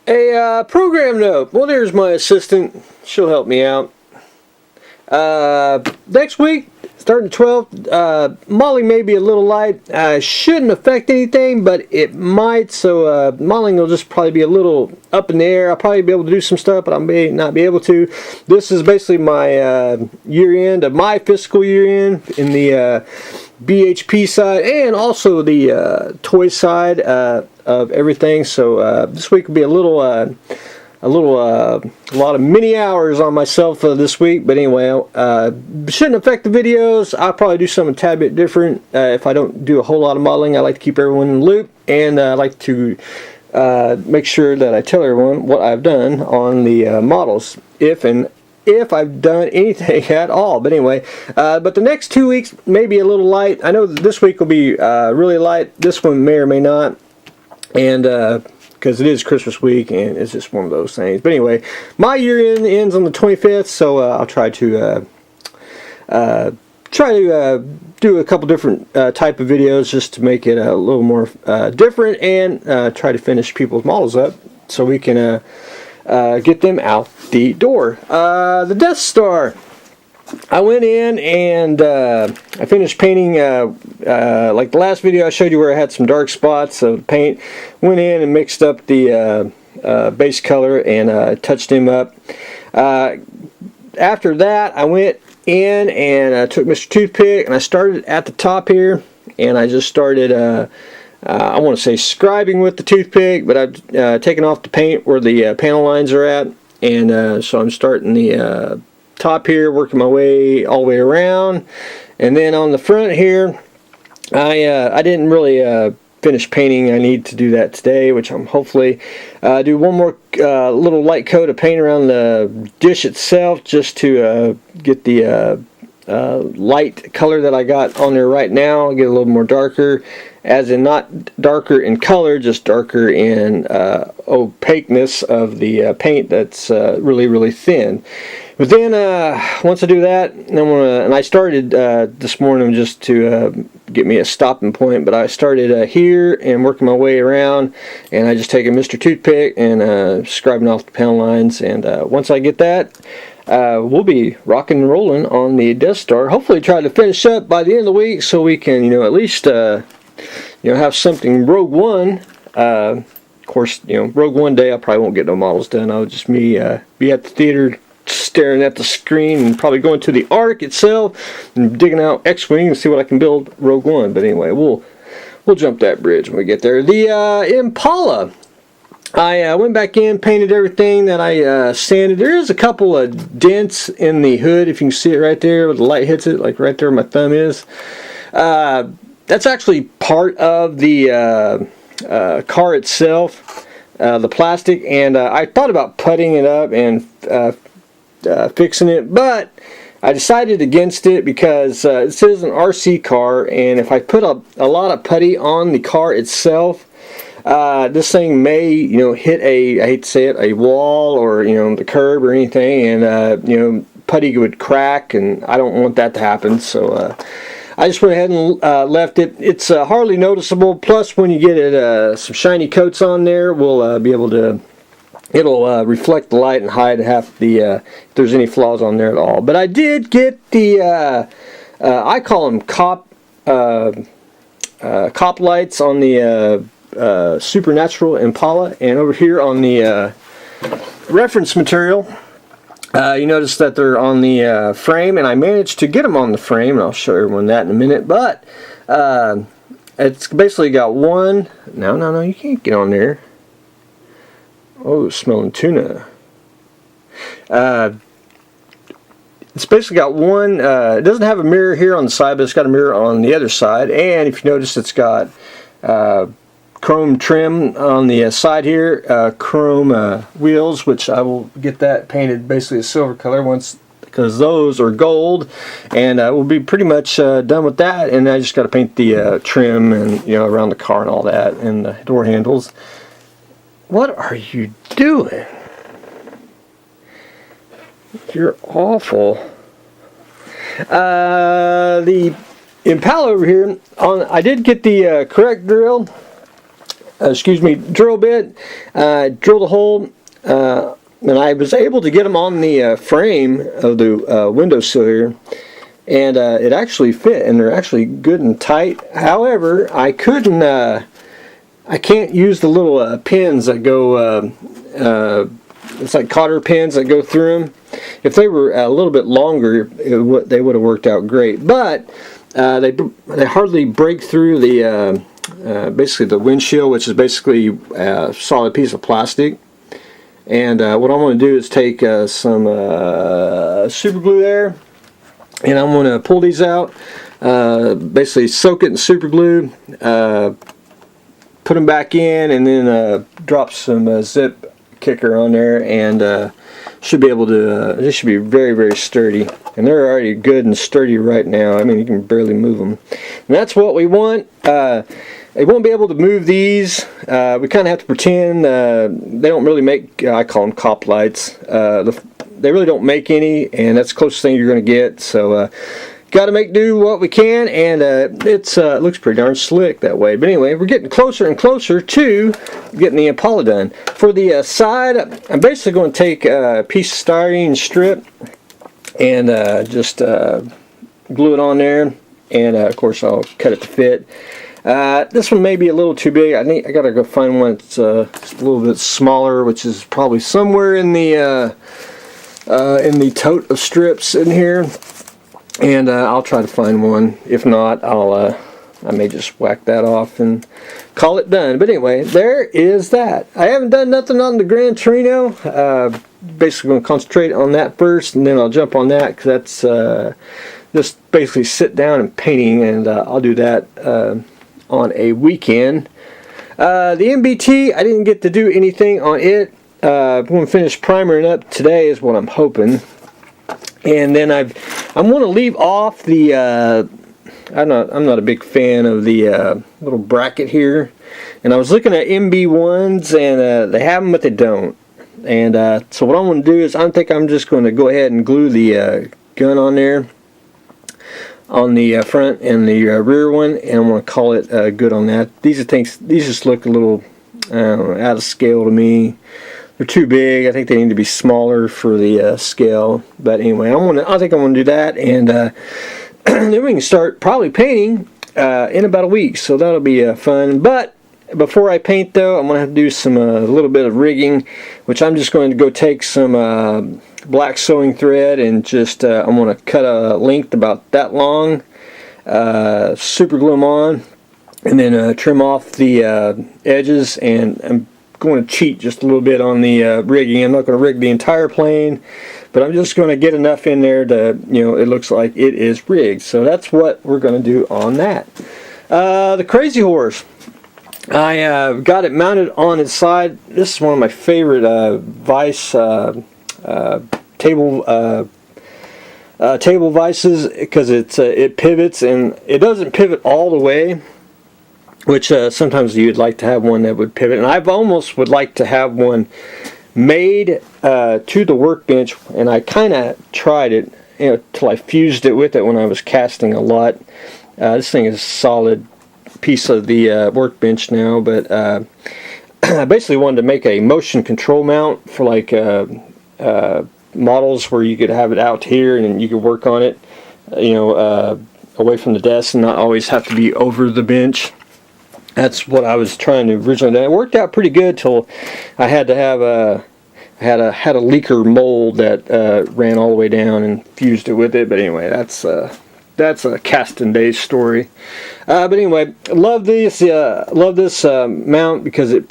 A program note. Well, there's my assistant. She'll help me out. Next week, starting 12th, modeling may be a little light. Shouldn't affect anything, but it might. So modeling will just probably be a little up in the air. I'll probably be able to do some stuff, but I may not be able to. This is basically my year end of my fiscal year end in the BHP side and also the toy side of everything. So this week will be a lot of mini hours on myself this week. But anyway, shouldn't affect the videos. I'll probably do something a tad bit different if I don't do a whole lot of modeling. I like to keep everyone in the loop, and I like to make sure that I tell everyone what I've done on the models, if I've done anything at all. But anyway, but the next 2 weeks may be a little light. I know that this week will be really light. This one may or may not, and because it is Christmas week, and it's just one of those things. But anyway, my year end ends on the 25th, so I'll try to do a couple different type of videos just to make it a little more different, and try to finish people's models up so we can get them out the door. The Death Star. I went in and I finished painting like the last video I showed you where I had some dark spots of paint. Went in and mixed up the base color and touched him up. After that, I went in and took Mr. Toothpick and I started at the top here, and I just started I want to say scribing with the toothpick, but I've taken off the paint where the panel lines are at, and so I'm starting the top here, working my way all the way around. And then on the front here, I didn't really finish painting. I need to do that today, which I'm hopefully do one more little light coat of paint around the dish itself, just to get the light color that I got on there right now, get a little more darker, as in not darker in color, just darker in opaqueness of the paint that's really thin. But then once I do that, and I started this morning just to get me a stopping point, but I started here and working my way around, and I just take a Mr. Toothpick and scribing off the panel lines, and once I get that, we'll be rocking and rolling on the Death Star. Hopefully try to finish up by the end of the week so we can, at least have something Rogue One. Of course, Rogue One day I probably won't get no models done. I'll just be at the theater staring at the screen and probably going to the Ark itself and digging out X-Wing and see what I can build Rogue One. But anyway, we'll jump that bridge when we get there. The Impala. I went back in, painted everything that I sanded. There is a couple of dents in the hood, if you can see it right there where the light hits it, like right there where my thumb is. That's actually part of the car itself, the plastic, and I thought about putting it up and fixing it, but I decided against it because this is an RC car, and if I put a lot of putty on the car itself, this thing may, hit I hate to say it, a wall or, the curb or anything, and, putty would crack, and I don't want that to happen, so I just went ahead and left it. It's hardly noticeable, plus when you get it some shiny coats on there, we'll be able to, it'll reflect the light and hide half the, if there's any flaws on there at all. But I did get the, I call them cop lights on the Supernatural Impala, and over here on the reference material, you notice that they're on the frame, and I managed to get them on the frame, and I'll show everyone that in a minute. But it's basically got one. No, you can't get on there. Oh, smelling tuna. It's basically got one. It doesn't have a mirror here on the side, but it's got a mirror on the other side. And if you notice, it's got chrome trim on the side here, chrome wheels, which I will get that painted basically a silver color once, because those are gold, and we'll be pretty much done with that. And I just got to paint the trim and around the car and all that, and the door handles. What are you doing? You're awful. The Impala over here, I did get the correct drill. drill bit, drilled a hole, and I was able to get them on the frame of the windowsill here, and it actually fit, and they're actually good and tight. However, I can't use the little pins that go, it's like cotter pins that go through them. If they were a little bit longer, they would have worked out great, but they hardly break through the basically the windshield, which is basically a solid piece of plastic. And what I'm going to do is take some super glue there, and I'm going to pull these out, basically soak it in super glue, put them back in, and then drop some zip kicker on there, and should be able to, this should be very, very sturdy. And they're already good and sturdy right now. I mean, you can barely move them. And that's what we want. They won't be able to move these. We kind of have to pretend they don't really make, I call them cop lights. They really don't make any, and that's the closest thing you're going to get. So, got to make do what we can, and it looks pretty darn slick that way. But anyway, we're getting closer and closer to getting the Impala done. For the side, I'm basically going to take a piece of styrene strip and just glue it on there, and of course I'll cut it to fit. This one may be a little too big. I gotta go find one that's just a little bit smaller, which is probably somewhere in the tote of strips in here. And I'll try to find one. If not, I may just whack that off and call it done. But anyway, there is that. I haven't done nothing on the Gran Torino. Basically going to concentrate on that first, and then I'll jump on that, because that's just basically sit down and painting, and I'll do that on a weekend. The MBT, I didn't get to do anything on it. I'm going to finish primering up today is what I'm hoping. And then I'm going to leave off the, I'm not a big fan of the little bracket here. And I was looking at MB1s, and they have them, but they don't. And so what I'm going to do is I think I'm just going to go ahead and glue the gun on there, on the front and the rear one, and I'm going to call it good on that. These just look a little out of scale to me. They're too big. I think they need to be smaller for the scale. But anyway, I think I'm going to do that, and then we can start probably painting in about a week. So that'll be fun. But before I paint, though, I'm going to have to do some a little bit of rigging, which I'm just going to go take some black sewing thread, and just I'm going to cut a length about that long, super glue them on, and then trim off the edges, and I'm going to cheat just a little bit on the rigging. I'm not going to rig the entire plane, but I'm just going to get enough in there to, it looks like it is rigged. So that's what we're going to do on that. The Crazy Horse, I got it mounted on its side. This is one of my favorite vice table vices, because it pivots, and it doesn't pivot all the way, which sometimes you'd like to have one that would pivot. And I've almost would like to have one made to the workbench, and I kind of tried it till I fused it with it when I was casting a lot. This thing is a solid piece of the workbench now, but I basically wanted to make a motion control mount for like models where you could have it out here and you could work on it, away from the desk, and not always have to be over the bench. That's what I was trying to originally do. It worked out pretty good till I had to have had a leaker mold that ran all the way down and fused it with it. But anyway, that's a casting day story. But anyway, love this mount, because it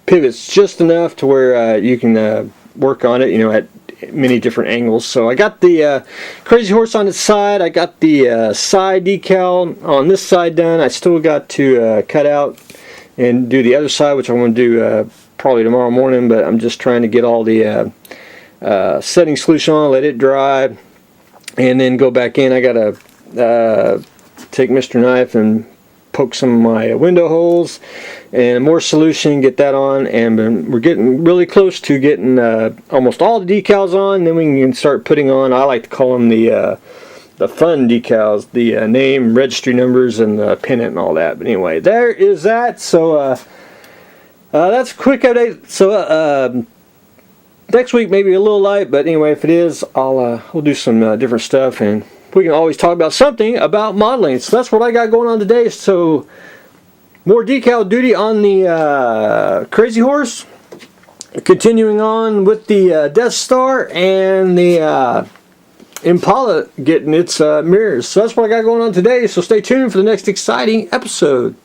pivots just enough to where you can work on it, at many different angles. So I got the Crazy Horse on its side. I got the side decal on this side done. I still got to cut out and do the other side, which I want to do probably tomorrow morning, but I'm just trying to get all the setting solution on, let it dry, and then go back in. I got to take Mr. Knife and poke some of my window holes and more solution, get that on, and we're getting really close to getting almost all the decals on. Then we can start putting on, I like to call them the fun decals, the name, registry numbers, and the pennant and all that. But anyway, there is that. So That's a quick update. So next week maybe a little light, but anyway, if it is, we'll do some different stuff, and we can always talk about something about modeling. So that's what I got going on today. So more decal duty on the Crazy Horse. Continuing on with the Death Star and the Impala getting its mirrors. So that's what I got going on today. So stay tuned for the next exciting episode.